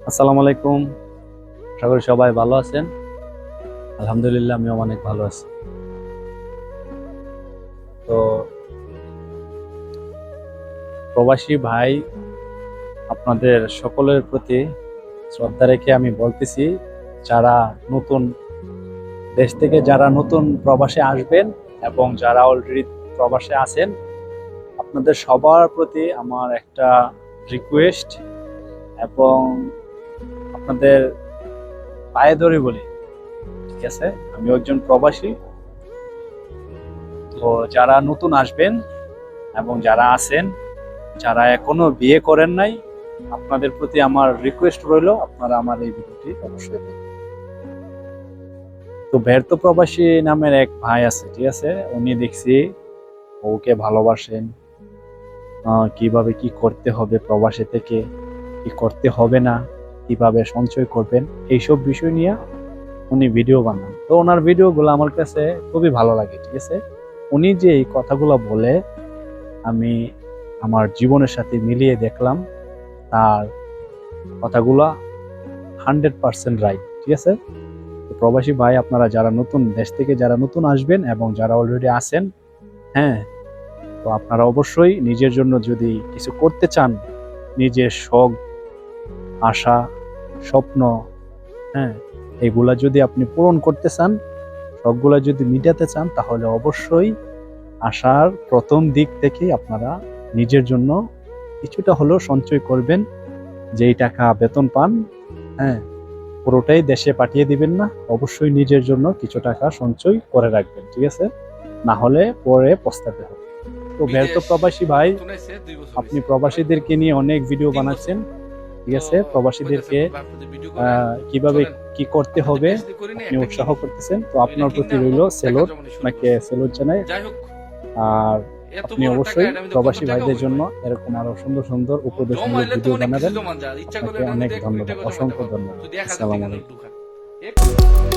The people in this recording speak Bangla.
আসসালামু আলাইকুম। আশা করি সবাই ভালো আছেন। আলহামদুলিল্লাহ আমিও অনেক ভালো আছি। তো প্রবাসী ভাই আপনাদের সকলের প্রতি শ্রদ্ধা রেখে আমি বলতেছি, যারা নতুন দেশ থেকে যারা নতুন প্রবাসে আসবেন এবং যারা অলরেডি প্রবাসে আছেন, আপনাদের সবার প্রতি আমার একটা রিকোয়েস্ট এবং আপনাদের পায়ে ধরে বলি, ঠিক আছে? আমি একজন প্রবাসী। তো যারা নতুন আসবেন এবং যারা আছেন, যারা এখনো বিয়ে করেন নাই, আপনাদের প্রতি আমার রিকোয়েস্ট রইল, আপনারা আমার এই ভিডিওটি অবশ্যই দেখবেন। তো ব্যর্থ প্রবাসী নামের এক ভাই আছে, ঠিক আছে? উনি দেখছি ওকে ভালোবাসেন, কিভাবে কি করতে হবে প্রবাসী থেকে, কি করতে হবে না, কিভাবে সঞ্চয় করবেন, এইসব বিষয় নিয়ে উনি ভিডিও বানান। তো ওনার ভিডিওগুলো আমার কাছে খুবই ভালো লাগে, ঠিক আছে? উনি যে এই কথাগুলো বলে আমি আমার জীবনের সাথে মিলিয়ে দেখলাম, তার কথাগুলা 100% রাইট, ঠিক আছে? তো প্রবাসী ভাই আপনারা যারা নতুন দেশ থেকে যারা নতুন আসবেন এবং যারা অলরেডি আছেন, হ্যাঁ, তো আপনারা অবশ্যই নিজের জন্য যদি কিছু করতে চান, নিজের শখ, আশা, স্বপ্ন, হ্যাঁ, এগুলা যদি আপনি পূরণ করতে চান, শখগুলা যদি মিটাতে চান, তাহলে অবশ্যই আসার প্রথম দিক থেকেই আপনারা নিজের জন্য কিছুটা হলেও সঞ্চয় করবেন। যেই টাকা বেতন পান, হ্যাঁ, পুরোটাই দেশে পাঠিয়ে দিবেন না, অবশ্যই নিজের জন্য কিছু টাকা সঞ্চয় করে রাখবেন, ঠিক আছে? না হলে পরে পস্তাতে হবে। তো ব্যর্থ বিদেশ প্রবাসী ভাই, নতুন আইছে ২ বছর আপনি হইছে, রাইট? প্রবাসীদেরকে নিয়ে অনেক ভিডিও ৩ বছর। বানাচ্ছেন, ঠিক তো আছে? কইতাছে প্রবাসীদেরকে ভাই আপনি ভিডিও করেন, কিভাবে চলেন। কি করতে আমরা তো হবে বিয়ে-শাদী করি নাই, আপনি একটা উৎসাহ কিনি। করতেছেন। তো তো এটা আপনার প্রতি কিনা রইল এখন টাকা সেলুট, জমানো শুরু আপনাকে করছি। সেলুট জানাই। যাই হোক, আর এত আপনি বড় টাকা অবশ্যই এটা আমি তো ৫০ প্রবাসী টাকাও ভাইদের কই জন্য ভাই। এরকম আরো সুন্দর সুন্দর উপদেশমূলক জমাইলে তো ভিডিও অনেক কিছু বানাবেন। জমান যায়। ইচ্ছা করলে আপনাকে এটার অনেক মধ্যে ১ কোটি ধন্যবাদ, টাকাও জমাইতে অসংখ্য পারবো। ধন্যবাদ। যদি ১,০০০ আসসালামু টাকা নোট আলাইকুম। ঢুকায়। ১ কোটি